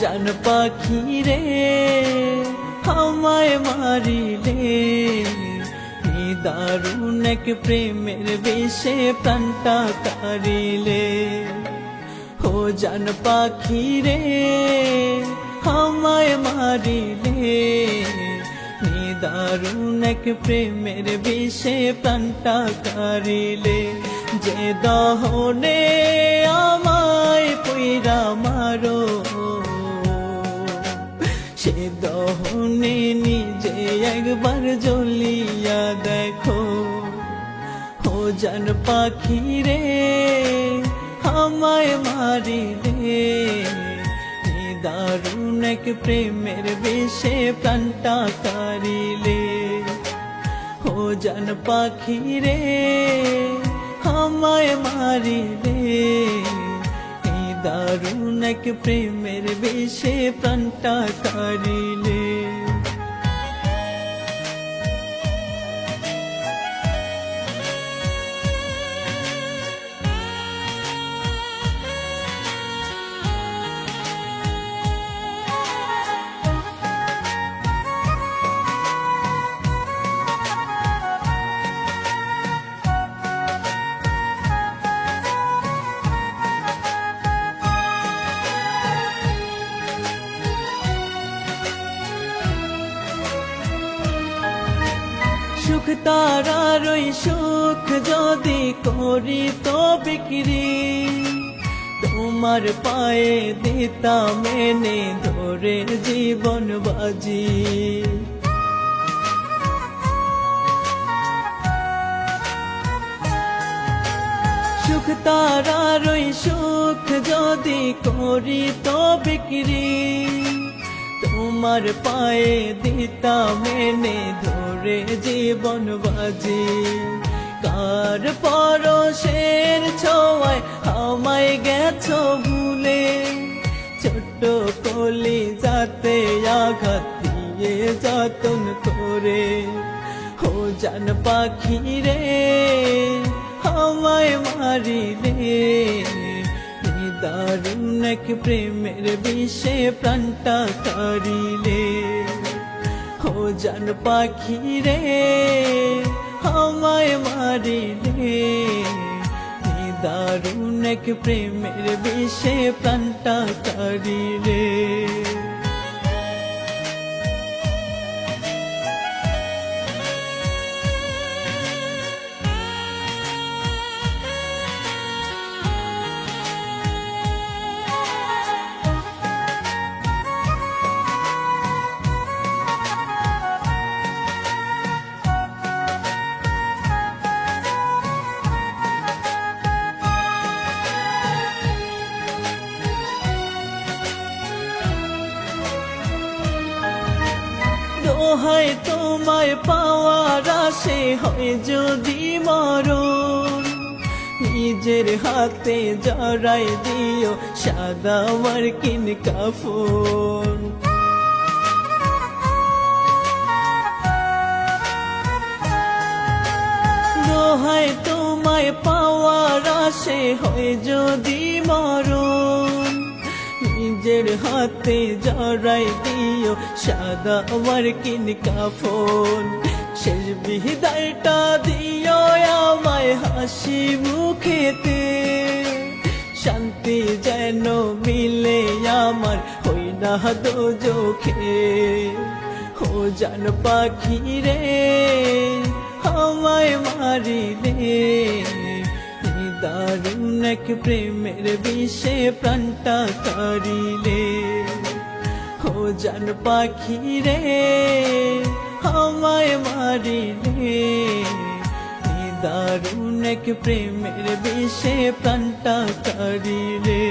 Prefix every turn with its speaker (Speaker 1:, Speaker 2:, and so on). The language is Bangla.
Speaker 1: জান পাখি রে আমায় মারিলে, দারুণ এক প্রেমের বিষে প্রাণটা কারিলে। ও জান পাখি রে আমায় মারিলে, দারুণ এক প্রেমের বিষে প্রাণটা কারিলে। যে দহনে আমায় পুইরা মারো, সে দহনে নিজে একবার জ্বলিয়া দেখো। ও জান পাখি রে আমায় মারিলে, দারুণ এক প্রেমের বিষে প্রাণটা কারিলে। ও জান পাখি রে আমায় মারিলে, দারুণ এক প্রেমের বিষে প্রাণটা কারিলে। সুখ তারার ওই সুখ যদি করি তো বিক্রি, তোমার পায়ে দিতাম এনে ধরে জীবন বাজি। সুখ তারার ওই সুখ যদি করি তো বিক্রি, তোমার পায়ে দিতাম এনে ধরে জীবন বাজি। কার পরশের ছোঁয়ায় আমায় গেছো ভুলে, ছোট্ট কলি যাতে আঘাত দিয়ে যতন করে। ও জান পাখি রে আমায় মারিলে, দারুণ এক প্রেমের বিষে প্রাণটা কারিলে। ও জান পাখি রে আমায় মারিলে, দারুণ এক প্রেমের বিষে প্রাণটা কারিলে। দোহাই তোমায় পাওয়ার আশে হয় যদি মরণ, নিজের হাতে জড়াই দিও সাদা মার্কিন কাফন। দোহাই তোমায় পাওয়ার আশে হয় যদি মরণ, নিজের হাতে জড়াই দিও সাদা মার্কিন কাফন। শেষ বিদায়টা দিও আমায় হাসি মুখেতে, শান্তি যেন মিলে আমার হই না দোজখে। ও জান পাখি রে আমায় মারিলে, দারুণ এক প্রেমের বিষে প্রাণটা কারিলে। ও জান পাখি রে আমায় মারিলে, দারুণ এক প্রেমের বিষে প্রাণটা কারিলে।